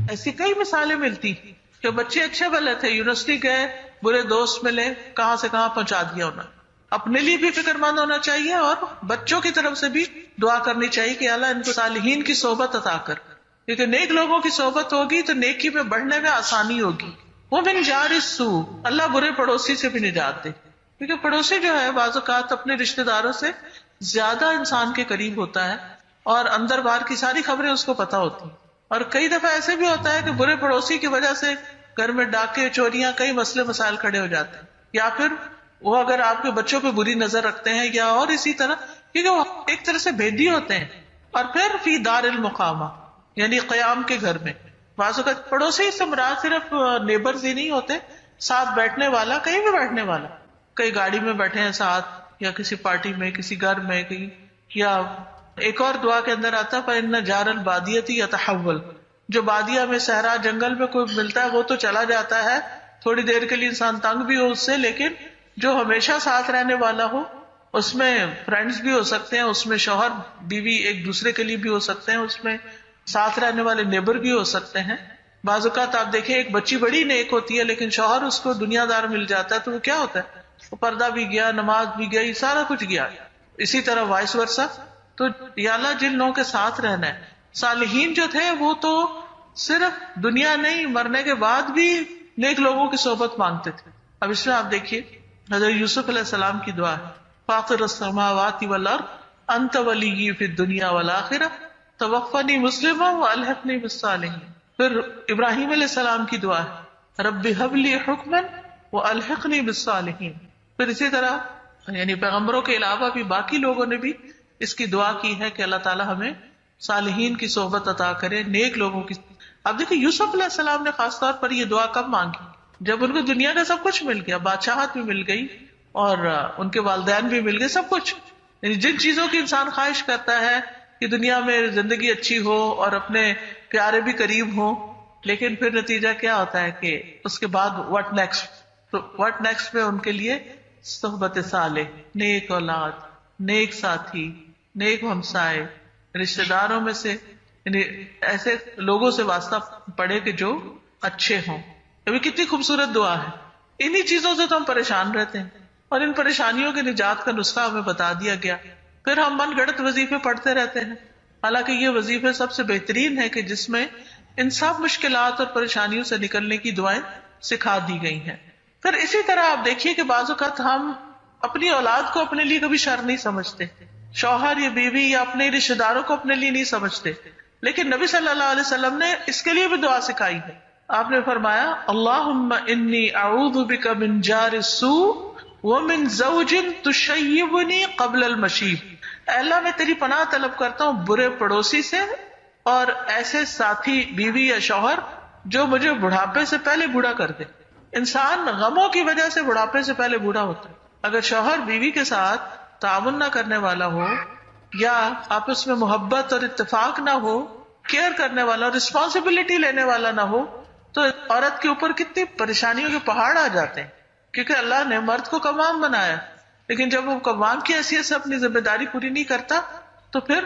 ایسی کئی مثالیں ملتی کہ بچے اچھے بھلے تھے، یونیورسٹی گئے، برے دوست ملے، کہاں سے کہاں پہنچا دیا انہوں نے. اپنے لیے بھی فکر مند ہونا چاہیے اور بچوں کی طرف سے بھی دعا کرنی چاہیے کہ اللہ ان کو صالحین کی صحبت عطا کر، کیونکہ نیک لوگوں کی صحبت ہوگی تو نیکی میں بڑھنے میں آسانی ہوگی. وہ من جار السوء، اللہ برے پڑوسی سے بھی نجات دے، کیونکہ پڑوسی جو ہے بعض اوقات اپنے رشتے داروں سے زیادہ انسان کے قریب ہوتا ہے اور اندر باہر کی ساری خبریں اس کو پتہ ہوتی ہیں. اور کئی دفعہ ایسے بھی ہوتا ہے کہ برے پڑوسی کی وجہ سے گھر میں ڈاکے چوریاں کئی مسئلے مسائل کھڑے ہو جاتے ہیں، یا پھر وہ اگر آپ کے بچوں پہ بری نظر رکھتے ہیں یا اور اسی طرح، کیونکہ وہ ایک طرح سے بھیدی ہوتے ہیں. اور پھر فی دار المقامہ، یعنی قیام کے گھر میں. بعض اوقات پڑوسی سے مراد صرف نیبرز ہی نہیں ہوتے، ساتھ بیٹھنے والا، کہیں بھی بیٹھنے والا، کئی گاڑی میں بیٹھے ہیں ساتھ، یا کسی پارٹی میں، کسی گھر میں کہیں. یا ایک اور دعا کے اندر آتا ہے فَإِنَّ جَارَ الْبَادِيَةِ يَتَحَوَّلُ، جو بادیہ میں صحرا جنگل میں کوئی ملتا ہے وہ تو چلا جاتا ہے، تھوڑی دیر کے لیے انسان تنگ بھی ہو اس سے، لیکن جو ہمیشہ ساتھ رہنے والا ہو اس میں فرینڈز بھی ہو سکتے ہیں، اس میں شوہر بیوی ایک دوسرے کے لیے بھی ہو سکتے ہیں، اس میں ساتھ رہنے والے نیبر بھی ہو سکتے ہیں. بعض اوقات آپ دیکھیں ایک بچی بڑی نیک ہوتی ہے لیکن شوہر اس کو دنیا دار مل جاتا ہے تو وہ کیا ہوتا ہے، وہ پردہ بھی گیا، نماز بھی گئی، سارا کچھ گیا. اسی طرح وائس ورثہ. تو یا اللہ جن لوگوں کے ساتھ رہنا ہے، صالحین جو تھے وہ تو صرف دنیا نہیں مرنے کے بعد بھی نیک لوگوں کی صحبت مانگتے تھے. اب اس میں آپ دیکھیے حضرت یوسف علیہ السلام کی دعا ہے، فاطر السماوات والارض انت ولی فی الدنیا والآخرہ توفنی مسلما والحقنی بالصالحین. پھر ابراہیم علیہ السلام کی دعا ہے، رب هب لی حکما والحقنی بالصالحین. پھر اسی طرح یعنی پیغمبروں کے علاوہ بھی باقی لوگوں نے بھی اس کی دعا کی ہے کہ اللہ تعالیٰ ہمیں صالحین کی صحبت عطا کرے، نیک لوگوں کی. اب دیکھیں یوسف علیہ السلام نے خاص طور پر یہ دعا کب مانگی؟ جب ان کو دنیا کا سب کچھ مل گیا، بادشاہت بھی مل گئی اور ان کے والدین بھی مل گئے، سب کچھ. یعنی جن چیزوں کی انسان خواہش کرتا ہے کہ دنیا میں زندگی اچھی ہو اور اپنے پیارے بھی قریب ہوں، لیکن پھر نتیجہ کیا ہوتا ہے کہ اس کے بعد واٹ نیکسٹ. تو واٹ نیکسٹ میں ان کے لیے صحبت صالح، نیک اولاد، نیک ساتھی، نیک ہمسائے، رشتہ داروں میں سے یعنی ایسے لوگوں سے واسطہ پڑے کہ جو اچھے ہوں. ابھی کتنی خوبصورت دعا ہے. انہی چیزوں سے تو ہم پریشان رہتے ہیں اور ان پریشانیوں کے نجات کا نسخہ ہمیں بتا دیا گیا. پھر ہم من گھڑت وظیفے پڑھتے رہتے ہیں، حالانکہ یہ وظیفے سب سے بہترین ہے کہ جس میں ان سب مشکلات اور پریشانیوں سے نکلنے کی دعائیں سکھا دی گئی ہیں. پھر اسی طرح آپ دیکھیے کہ بعض اوقات ہم اپنی اولاد کو اپنے لیے کبھی شر نہیں سمجھتے، شوہر یا بیوی یا اپنے رشتے داروں کو اپنے لیے نہیں سمجھتے، لیکن نبی صلی اللہ علیہ وسلم نے اس کے لیے بھی دعا سکھائی ہے. آپ نے فرمایا اللہم انی اعوذ بک من جار السوء ومن زوج تشیبنی قبل المشیب. اے اللہ میں تیری پناہ طلب کرتا ہوں برے پڑوسی سے اور ایسے ساتھی بیوی یا شوہر جو مجھے بڑھاپے سے پہلے بوڑھا کر دے. انسان غموں کی وجہ سے بڑھاپے سے پہلے بوڑھا ہوتا ہے. اگر شوہر بیوی کے ساتھ تعاون نہ کرنے والا ہو یا آپس میں محبت اور اتفاق نہ ہو، کیئر کرنے والا اور رسپانسبلٹی لینے والا نہ ہو، تو عورت کے اوپر کتنی پریشانیوں کے پہاڑ آ جاتے ہیں. کیونکہ اللہ نے مرد کو کمام بنایا، لیکن جب وہ کمام کی حیثیت سے اپنی ذمہ داری پوری نہیں کرتا تو پھر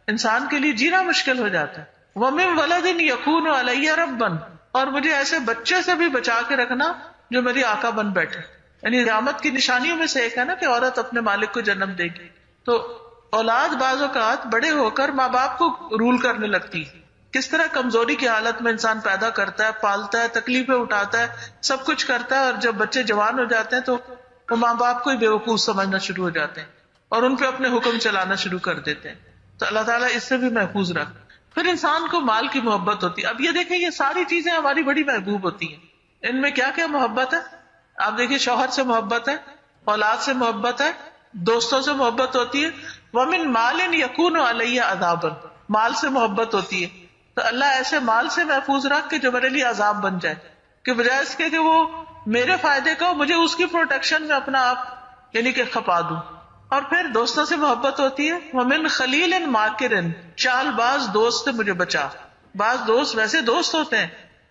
انسان کے لیے جینا مشکل ہو جاتا ہے. وَمِن وَلَدٍ يَكُونُ عَلَيَّ رَبًّا، اور مجھے ایسے بچے سے بھی بچا کے رکھنا جو میری آقا بن بیٹھے. یعنی قیامت کی نشانیوں میں سے ایک ہے نا کہ عورت اپنے مالک کو جنم دے گی. تو اولاد بعض اوقات بڑے ہو کر ماں باپ کو رول کرنے لگتی ہے. کس طرح کمزوری کی حالت میں انسان پیدا کرتا ہے، پالتا ہے، تکلیفیں اٹھاتا ہے، سب کچھ کرتا ہے، اور جب بچے جوان ہو جاتے ہیں تو وہ ماں باپ کو ہی بیوقوف سمجھنا شروع ہو جاتے ہیں اور ان پہ اپنے حکم چلانا شروع کر دیتے ہیں. تو اللہ تعالیٰ اس سے بھی محفوظ رکھ. پھر انسان کو مال کی محبت ہوتی ہے. اب یہ دیکھیں یہ ساری چیزیں ہماری بڑی محبوب ہوتی ہیں. ان میں کیا کیا محبت ہے؟ آپ دیکھیں شوہر سے محبت ہے، اولاد سے محبت ہے، دوستوں سے محبت ہوتی ہے. وَمِن مَالٍ يَكُونُ عَلَيَّ عَذَابًا، مال سے محبت ہوتی ہے. تو اللہ ایسے مال سے محفوظ رکھ کہ جو میرے لیے عذاب بن جائے، کہ بجائے اس کے کہ وہ میرے فائدے کا ہو، مجھے اس کی پروٹیکشن میں اپنا آپ یعنی کہ کھپا دوں. اور پھر دوستوں سے محبت ہوتی ہے. وَمِن خَلِيلٍ مَاكِرٍ، چال باز دوست سے مجھے بچا. بعض دوست ویسے دوست ہوتے ہیں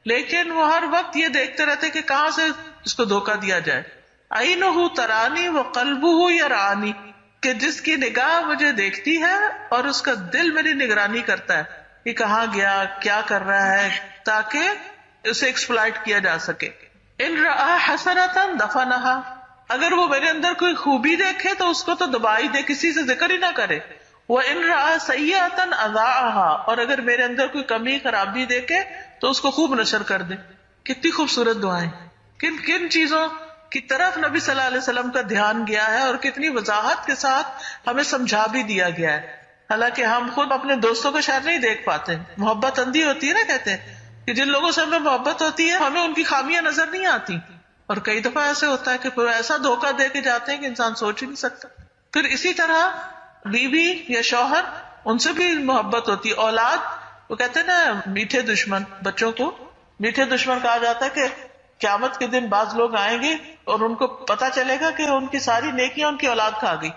لیکن وہ ہر وقت یہ دیکھتے رہتے کہ کہاں سے اس کو دھوکہ دیا جائے. عَيْنُهُ تَرَانِي وَقَلْبُهُ يَرَانِي، کہ جس کی نگاہ مجھے دیکھتی ہے اور اس کا دل میری نگرانی کرتا ہے کہ کہاں گیا، کیا کر رہا ہے، تاکہ اسے ایکسپلائٹ کیا جا سکے. ان رأى حسنة دفنها، اگر وہ میرے اندر کوئی خوبی دیکھے تو اس کو تو دبا ہی دے، کسی سے ذکر ہی نہ کرے. وَإِن رَأَى سَيِّئَةً أَذَاعَهَا، اور اگر میرے اندر کوئی کمی خرابی دیکھے تو اس کو خوب نشر کر دے. کتنی خوبصورت دعائیں، کن کن چیزوں کی طرف نبی صلی اللہ علیہ وسلم کا دھیان گیا ہے اور کتنی وضاحت کے ساتھ ہمیں سمجھا بھی دیا گیا ہے. حالانکہ ہم خود اپنے دوستوں کا شر نہیں دیکھ پاتے. محبت اندھی ہوتی ہے نا، کہتے ہیں کہ جن لوگوں سے ہمیں محبت ہوتی ہے ہمیں ان کی خامیاں نظر نہیں آتی، اور کئی دفعہ ایسے ہوتا ہے کہ پھر ایسا دھوکہ دے کے جاتے ہیں کہ انسان سوچ ہی نہیں سکتا. پھر اسی طرح بیوی یا شوہر، ان سے بھی محبت ہوتی ہے. اولاد، وہ کہتے ہیں نا میٹھے دشمن، بچوں کو میٹھے دشمن کہا جاتا ہے کہ قیامت کے دن بعض لوگ آئیں گے اور ان کو پتا چلے گا کہ ان کی ساری نیکیاں ان کی اولاد کھا گئی.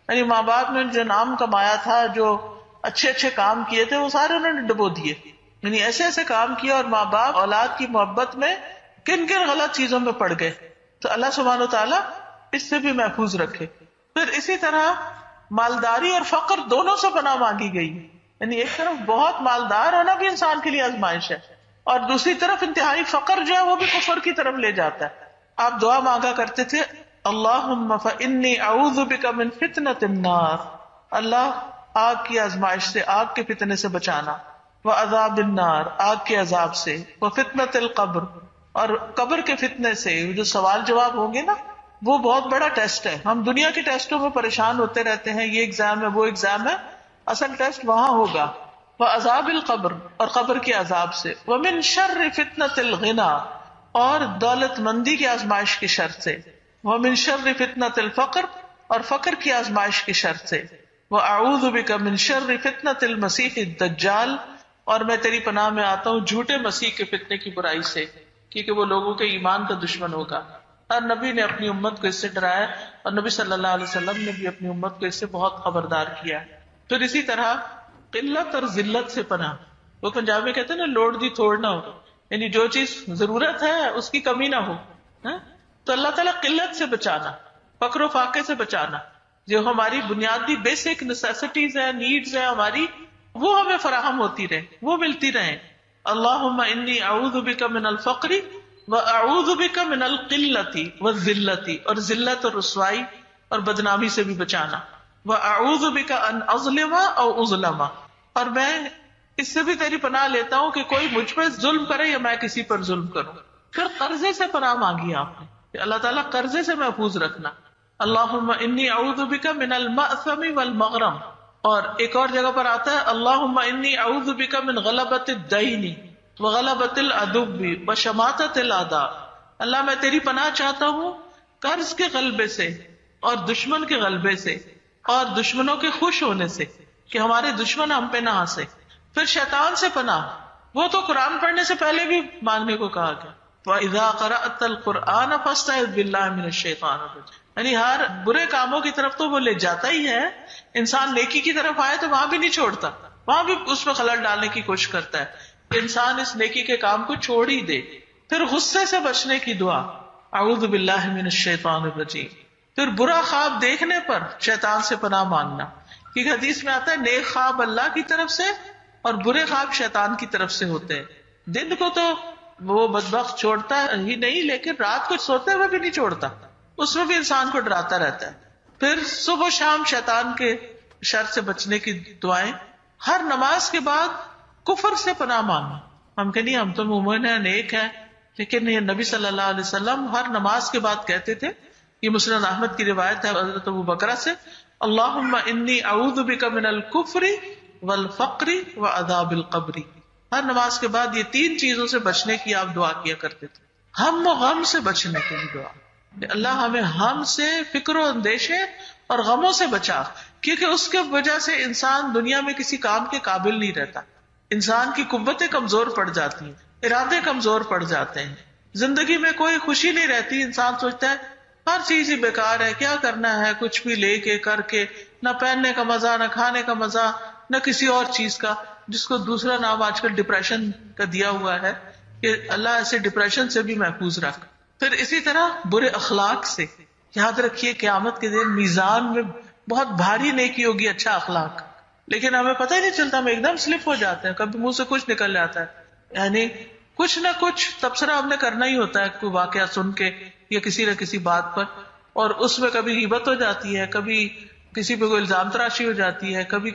یعنی ماں باپ نے جو نام کمایا تھا، جو اچھے اچھے کام کیے تھے، وہ سارے انہوں نے ڈبو دیے. یعنی ایسے ایسے کام کیے اور ماں باپ اولاد کی محبت میں کن کن غلط چیزوں میں پڑ گئے. تو اللہ سبحانہ وتعالیٰ اس سے بھی محفوظ رکھے. پھر اسی طرح مالداری اور فقر دونوں سے پناہ مانگی گئی. یعنی ایک طرف بہت مالدار ہونا بھی انسان کے لیے آزمائش ہے، اور دوسری طرف انتہائی فقر جو ہے وہ بھی کفر کی طرف لے جاتا ہے. آپ دعا مانگا کرتے تھے اللہم فإنی اعوذ بک من فتنۃ النار، اللہ آگ کی آزمائش سے، آگ کے فتنے سے بچانا، وعذاب النار، آگ کے عذاب سے، وفتنۃ القبر، اور قبر کے فتنے سے. جو سوال جواب ہوں گے نا، وہ بہت بڑا ٹیسٹ ہے. ہم دنیا کے ٹیسٹوں میں پریشان ہوتے رہتے ہیں، یہ ایگزام ہے وہ ایگزام ہے، اصل ٹیسٹ وہاں ہوگا. وعذاب القبر، اور قبر کے عذاب سے. ومن شر فتنۃ الغنا، اور دولت مندی کی آزمائش کی شر سے، ومن شر فتنة الفقر، اور فقر کی آزمائش کی شر سے، واعوذ بک من شر فتنة المسیح الدجال، اور میں تیری پناہ میں آتا ہوں جھوٹے مسیح کے فتنے کی برائی سے، کیونکہ وہ لوگوں کے ایمان کا دشمن ہوگا۔ ہر نبی نے اپنی امت کو اس سے ڈرایا، اور نبی صلی اللہ علیہ وسلم نے بھی اپنی امت کو اس سے بہت خبردار کیا۔ پھر اسی طرح قلت اور ذلت سے پناہ، وہ پنجاب میں کہتے ہیں نا لوڑ دی تھوڑ نہ ہو، یعنی جو چیز ضرورت ہے اس کی کمی نہ ہو، تو اللہ تعالیٰ قلت سے بچانا، فقر و فاقے سے بچانا، جو ہماری بنیادی بیسک نیسیسٹیز ہیں، نیڈز ہیں ہماری، وہ ہمیں فراہم ہوتی رہے، وہ ملتی رہیں۔ اللہم انی اعوذ بک من الفقر واعوذ بک من القلۃ والذلۃ، اور ذلت اور رسوائی اور بدنامی سے بھی بچانا۔ واعوذ بک ان اظلم او اظلم، اور میں اس سے بھی تیری پناہ لیتا ہوں کہ کوئی مجھ پر ظلم کرے یا میں کسی پر ظلم کروں۔ پھر قرضے سے پناہ مانگی آپ نے کہ اللہ تعالیٰ قرضے سے محفوظ رکھنا۔ اللہم انی اعوذ بک من المأثم والمغرم، اور ایک اور جگہ پر آتا ہے اللہم انی اعوذ بک من غلبۃ الدین وغلبۃ العدو وشماتۃ الاعداء، اللہ میں تیری پناہ چاہتا ہوں قرض کے غلبے سے اور دشمن کے غلبے سے اور دشمنوں کے خوش ہونے سے، کہ ہمارے دشمن ہم پہ نہ ہنسے۔ پھر شیطان سے پناہ، وہ تو قرآن پڑھنے سے پہلے بھی مانگنے کو کہا گیا، وَإِذَا قَرَأْتَ الْقُرْآنَ فَاسْتَعِذْ بِاللَّهِ مِنَ الشَّيْطَانِ الرَّجِيمِ، یعنی ہر برے کاموں کی طرف تو وہ لے جاتا ہی ہے، انسان نیکی کی طرف آئے تو وہاں بھی نہیں چھوڑتا، وہاں بھی اس میں خلل ڈالنے کی کوشش کرتا ہے، انسان اس نیکی کے کام کو چھوڑ ہی دے۔ پھر غصے سے بچنے کی دعا، اعوذ باللہ من الشیطان الرجیم۔ پھر برا خواب دیکھنے پر شیطان سے پناہ مانگنا، کیونکہ حدیث میں آتا ہے نیک خواب اللہ کی طرف سے اور برے خواب شیطان کی طرف سے ہوتے ہیں۔ دن کو تو وہ بدبخت چھوڑتا ہی نہیں، لیکن رات کو سوتے ہوئے بھی نہیں چھوڑتا، اس میں بھی انسان کو ڈراتا رہتا ہے۔ پھر صبح و شام شیطان کے شر سے بچنے کی دعائیں، ہر نماز کے بعد کفر سے پناہ مانگنا۔ ہم کہ نہیں، ہم تو مومن ہیں، نیک ہیں، لیکن یہ نبی صلی اللہ علیہ وسلم ہر نماز کے بعد کہتے تھے، یہ مسند احمد کی روایت ہے حضرت ابو بکرہ سے، اللہم انی اعوذ بک من الکفر والفقر وعذاب القبر۔ ہر نماز کے بعد یہ تین چیزوں سے بچنے کی آپ دعا کیا کرتے تھے۔ ہم و غم سے بچنے کی بھی دعا، اللہ ہمیں ہم سے، فکر و اندیشے اور غموں سے بچا، کیونکہ اس کے وجہ سے انسان دنیا میں کسی کام کے قابل نہیں رہتا، انسان کی قوتیں کمزور پڑ جاتی ہیں، ارادے کمزور پڑ جاتے ہیں، زندگی میں کوئی خوشی نہیں رہتی، انسان سوچتا ہے ہر چیز ہی بیکار ہے، کیا کرنا ہے، کچھ بھی لے کے کر کے، نہ پہننے کا مزہ، نہ کھانے کا مزہ، نہ کسی اور چیز کا، جس کو دوسرا نام آج کل ڈپریشن کا دیا ہوا ہے، کہ اللہ ایسے ڈپریشن سے بھی محفوظ رکھ۔ پھر اسی طرح برے اخلاق سے، یاد رکھیے قیامت کے دن میزان میں بہت بھاری نیکی ہوگی اچھا اخلاق، لیکن ہمیں پتہ ہی نہیں چلتا، ہم ایک دم سلپ ہو جاتے ہیں، کبھی منہ سے کچھ نکل جاتا ہے، یعنی کچھ نہ کچھ تبصرہ ہم نے کرنا ہی ہوتا ہے، کوئی واقعہ سن کے یا کسی نہ کسی بات پر، اور اس میں کبھی غیبت ہو جاتی ہے، کبھی کسی پہ کوئی الزام تراشی ہو جاتی ہے، کبھی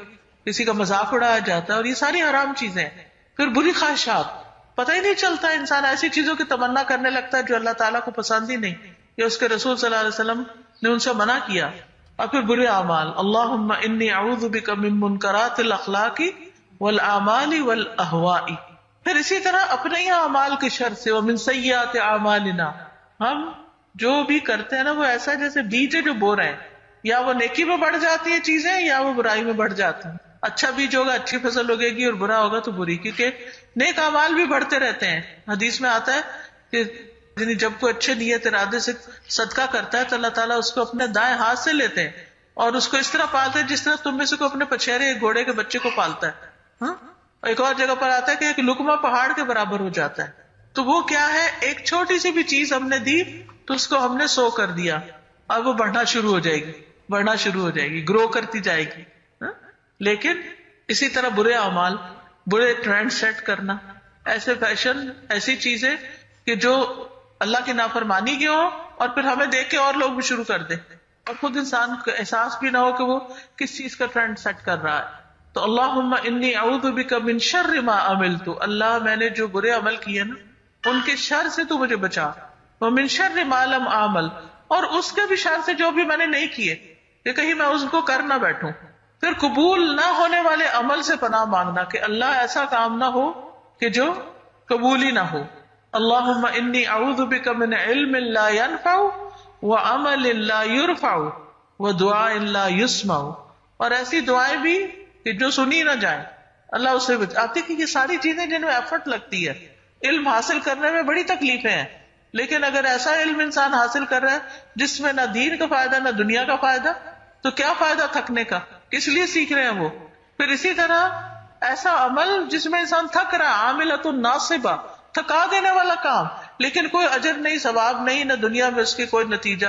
کسی کا مذاق اڑایا جاتا ہے، اور یہ ساری حرام چیزیں ہیں۔ پھر بری خواہشات، پتہ ہی نہیں چلتا انسان ایسی چیزوں کی تمنا کرنے لگتا ہے جو اللہ تعالیٰ کو پسند ہی نہیں، یا اس کے رسول صلی اللہ علیہ وسلم نے ان سے منع کیا۔ اور پھر برے اعمال، اللہم انی اعوذ بک من منکرات الاخلاق والاعمال والاہواء۔ پھر اسی طرح اپنے ہی اعمال کے شر سے، ومن سیئات اعمالنا، ہم جو بھی کرتے ہیں نا وہ ایسا جیسے بیج ہے جو بو رہے ہیں، یا وہ نیکی میں بڑھ جاتی ہیں چیزیں یا وہ برائی میں بڑھ جاتی ہیں۔ اچھا بیج ہوگا اچھی فصل ہوگے گی، اور برا ہوگا تو بری، کیونکہ نیک اعمال بھی بڑھتے رہتے ہیں۔ حدیث میں آتا ہے کہ جب کوئی اچھے نیت ارادے سے صدقہ کرتا ہے تو اللہ تعالیٰ اس کو اپنے دائیں ہاتھ سے لیتے ہیں اور اس کو اس طرح پالتے ہیں جس طرح تم میں سے کوئی اپنے پچھیرے گھوڑے کے بچے کو پالتا ہے۔ ایک اور جگہ پر آتا ہے کہ ایک لقمہ پہاڑ کے برابر ہو جاتا ہے۔ تو وہ کیا ہے، ایک چھوٹی سی بھی چیز ہم نے دی تو اس کو ہم نے 100 کر دیا، اب وہ بڑھنا شروع ہو جائے گی، بڑھنا شروع ہو جائے گی، گرو کرتی جائے گی۔ لیکن اسی طرح برے اعمال، برے ٹرینڈ سیٹ کرنا، ایسے فیشن، ایسی چیزیں کہ جو اللہ کی نافرمانی کی ہو اور پھر ہمیں دیکھ کے اور لوگ بھی شروع کر دیں، اور خود انسان کو احساس بھی نہ ہو کہ وہ کس چیز کا ٹرینڈ سیٹ کر رہا ہے۔ تو اللہم انی اعوذ بک من شر ما عملت، اللہ میں نے جو برے عمل کیے نا ان کے شر سے تو مجھے بچا، ومن شر ما لم اعمل، اور اس کے بھی شر سے جو بھی میں نے نہیں کیے کہ کہیں میں اس کو کر نہ بیٹھوں۔ پھر قبول نہ ہونے والے عمل سے پناہ مانگنا کہ اللہ ایسا کام نہ ہو کہ جو قبول ہی نہ ہو، اللہم انی اعوذ بک من علم لا ينفع وعمل لا یرفع ودعاء لا یسمع. اور ایسی دعائیں بھی کہ جو سنی نہ جائیں. اللہ اسے آتی کہ یہ ساری چیزیں جن میں ایفرٹ لگتی ہے. علم حاصل کرنے میں بڑی تکلیفیں ہیں، لیکن اگر ایسا علم انسان حاصل کر رہا ہے جس میں نہ دین کا فائدہ نہ دنیا کا فائدہ، تو کیا فائدہ تھکنے کا؟ کس لیے سیکھ رہے ہیں وہ؟ پھر اسی طرح ایسا عمل جس میں انسان تھک رہا ہے، عاملۃ ناصبہ، تھکا دینے والا کام، لیکن کوئی اجر نہیں، ثواب نہیں، نہ دنیا میں اس کی کوئی نتیجہ.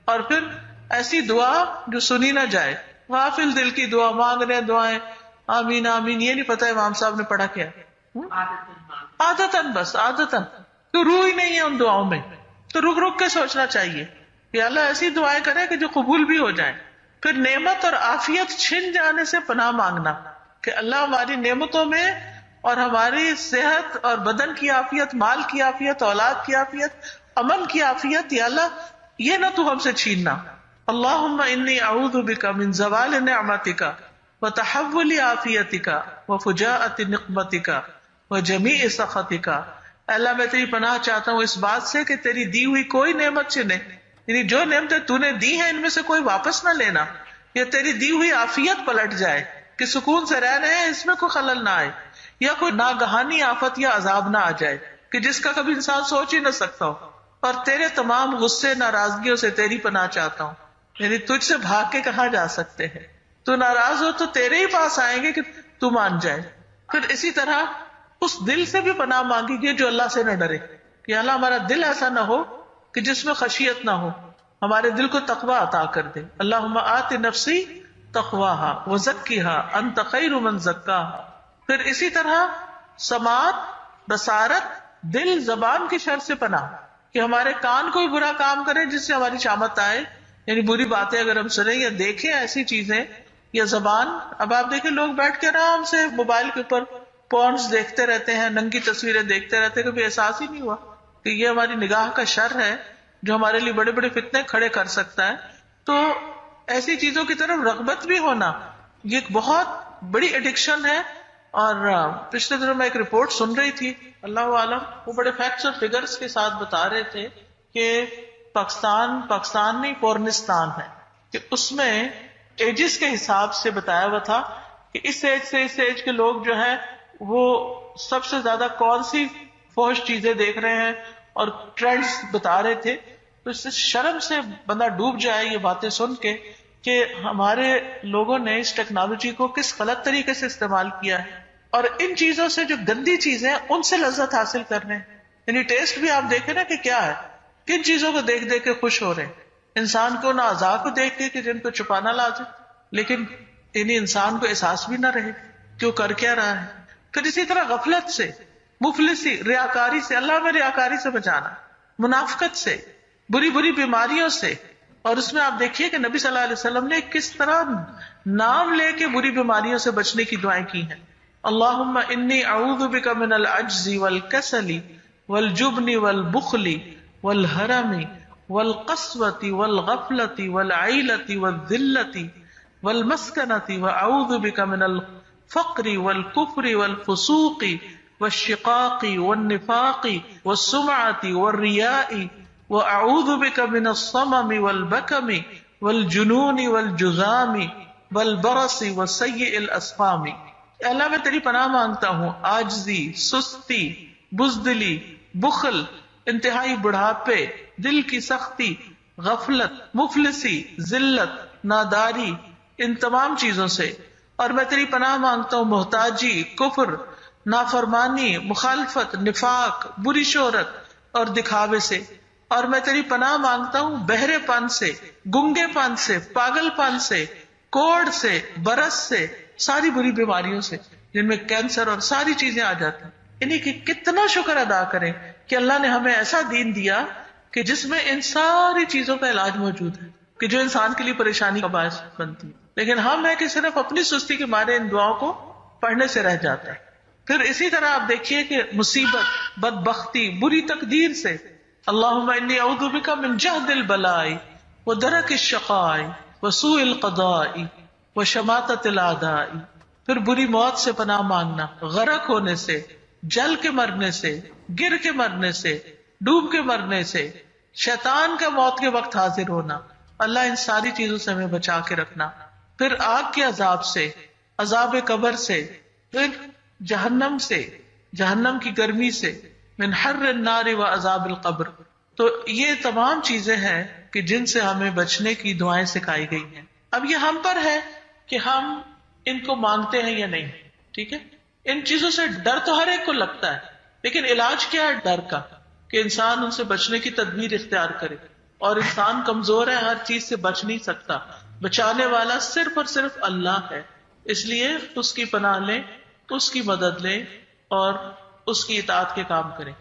اور پھر ایسی دعا جو سنی نہ جائے، غافل دل کی دعا، مانگ رہے ہیں دعائیں آمین آمین، یہ نہیں پتا امام صاحب نے پڑھا کیا، عادتاً، بس عادتاً، تو روح ہی نہیں ہے ان دعاؤں میں. تو رک رک کے سوچنا چاہیے کہ اللہ ایسی دعائیں کرے کہ جو قبول بھی ہو جائیں. پھر نعمت اور عافیت چھن جانے سے پناہ مانگنا کہ اللہ ہماری نعمتوں میں اور ہماری صحت اور بدن کی عافیت، مال کی عافیت، اولاد کی عافیت، امن کی عافیت، یا اللہ یہ نہ تو ہم سے چھیننا. اللہم انی اعوذ بک من زوال نعمتک وتحول عافیتک وفجاءۃ نقمتک وجمیع سخطک. اللہ میں تیری پناہ چاہتا ہوں اس بات سے کہ تیری دی ہوئی کوئی نعمت چھنے، یعنی جو نعمتیں تو نے دی ہیں ان میں سے کوئی واپس نہ لینا، یا تیری دی ہوئی عافیت پلٹ جائے کہ سکون سے رہ رہے ہیں، اس میں کوئی خلل نہ آئے، یا کوئی ناگہانی آفت یا عذاب نہ آ جائے کہ جس کا کبھی انسان سوچ ہی نہ سکتا ہو. اور تیرے تمام غصے ناراضگیوں سے تیری پناہ چاہتا ہوں، یعنی تجھ سے بھاگ کے کہاں جا سکتے ہیں، تو ناراض ہو تو تیرے ہی پاس آئیں گے کہ تو مان جائے. پھر اسی طرح اس دل سے بھی پناہ مانگی گئی جو اللہ سے نہ ڈرے، کہ اللہ ہمارا دل ایسا نہ ہو کہ جس میں خشیت نہ ہو، ہمارے دل کو تقوی عطا کر دے. اللہم آت نفسی تقواہا وزکیہا انت خیر من زکاہا. پھر اسی طرح سماعت، بصارت، دل، زبان کی شر سے پناہ، کہ ہمارے کان کوئی برا کام کرے جس سے ہماری شامت آئے، یعنی بری باتیں اگر ہم سنیں یا دیکھیں ایسی چیزیں، یا زبان. اب آپ دیکھیں لوگ بیٹھ کے آرام سے موبائل کے اوپر پورنس دیکھتے رہتے ہیں، ننگی تصویریں دیکھتے رہتے ہیں، کبھی احساس ہی نہیں ہوا کہ یہ ہماری نگاہ کا شر ہے جو ہمارے لیے بڑے بڑے فتنے کھڑے کر سکتا ہے. تو ایسی چیزوں کی طرف رغبت بھی ہونا یہ ایک بہت بڑی ایڈکشن ہے. اور پچھلے دنوں میں ایک رپورٹ سن رہی تھی، اللہ عالم وہ بڑے فیکٹس اور فگرز کے ساتھ بتا رہے تھے کہ پاکستان نہیں پورنستان ہے، کہ اس میں ایجز کے حساب سے بتایا ہوا تھا کہ اس ایج سے اس ایج کے لوگ جو ہے وہ سب سے زیادہ کون سی فحش چیزیں دیکھ رہے ہیں، اور ٹرینڈز بتا رہے تھے. تو اس سے شرم سے بندہ ڈوب جائے یہ باتیں سن کے کہ ہمارے لوگوں نے اس ٹیکنالوجی کو کس غلط طریقے سے استعمال کیا ہے، اور ان چیزوں سے جو گندی چیزیں ان سے لذت حاصل کر رہے ہیں. یعنی ٹیسٹ بھی آپ دیکھیں نا کہ کیا ہے، کن چیزوں کو دیکھ دیکھ کے خوش ہو رہے ہیں. انسان کو نہ اعضاء کو دیکھ کے کہ جن کو چھپانا لازم، لیکن یعنی انسان کو احساس بھی نہ رہے کہ وہ کر کیا رہا ہے. پھر اسی طرح غفلت سے، مفلسی، ریاکاری سے، اللہ میں ریاکاری سے بچانا، منافقت سے، بری بری بیماریوں سے. اور اس میں آپ دیکھیے کہ نبی صلی اللہ علیہ وسلم نے کس طرح نام لے کے بری بیماریوں سے بچنے کی دعائیں کی ہیں. اللہم انی اعوذ بک من العجز والکسل والجبن والبخل والحرم والقسوۃ والغفلۃ والعیلۃ والذلۃ والمسکنۃ واعوذ بک من الفقر والکفر والفسوق والشقاق والنفاق والسمعة والریاء وَأَعُوذُ بِكَ مِنَ الصَّمَمِ وَالْبَكَمِ وَالْجُنُونِ وَالْجُذَامِ وَالْبَرَصِ وَسَيِّئِ الْأَسْقَامِ. اللہ میں تیری پناہ مانگتا ہوں عاجزی، سستی، بزدلی، بخل، انتہائی بڑھاپے، دل کی سختی، غفلت، مفلسی، ذلت، ناداری، ان تمام چیزوں سے. اور میں تیری پناہ مانگتا ہوں محتاجی، کفر، نافرمانی، مخالفت، نفاق، بری شہرت اور دکھاوے سے. اور میں تیری پناہ مانگتا ہوں بہرے پن سے، گنگے پن سے، پاگل پن سے، کوڑ سے، برس سے، ساری بری بیماریوں سے جن میں کینسر اور ساری چیزیں آ جاتی ہیں. یعنی کہ کتنا شکر ادا کریں کہ اللہ نے ہمیں ایسا دین دیا کہ جس میں ان ساری چیزوں کا علاج موجود ہے کہ جو انسان کے لیے پریشانی کا باعث بنتی ہے. لیکن ہم ہے کہ صرف اپنی سستی کے مارے ان دعاؤں کو پڑھنے سے رہ جاتا ہے. پھر اسی طرح آپ دیکھیے کہ مصیبت، بدبختی، بری تقدیر سے، اللہم انی اعوذ بک من جہد البلاء ودرک الشقاء وسوء القضاء وشماتۃ الاعداء. پھر بری موت سے پناہ مانگنا، غرق ہونے سے، جل کے مرنے سے، گر کے مرنے سے، ڈوب کے مرنے سے، شیطان کا موت کے وقت حاضر ہونا، اللہ ان ساری چیزوں سے ہمیں بچا کے رکھنا، پھر آگ کے عذاب سے، عذاب قبر سے، پھر جہنم سے، جہنم کی گرمی سے، من حر النار و عذاب القبر. تو یہ تمام چیزیں ہیں کہ جن سے ہمیں بچنے کی دعائیں سکھائی گئی ہیں. اب یہ ہم پر ہے کہ ہم ان کو مانگتے ہیں یا نہیں. ٹھیک ہے، ان چیزوں سے ڈر تو ہر ایک کو لگتا ہے، لیکن علاج کیا ہے ڈر کا؟ کہ انسان ان سے بچنے کی تدبیر اختیار کرے. اور انسان کمزور ہے، ہر چیز سے بچ نہیں سکتا، بچانے والا صرف اور صرف اللہ ہے. اس لیے اس کی پناہ لیں، اس کی مدد لیں اور اس کی اطاعت کے کام کریں.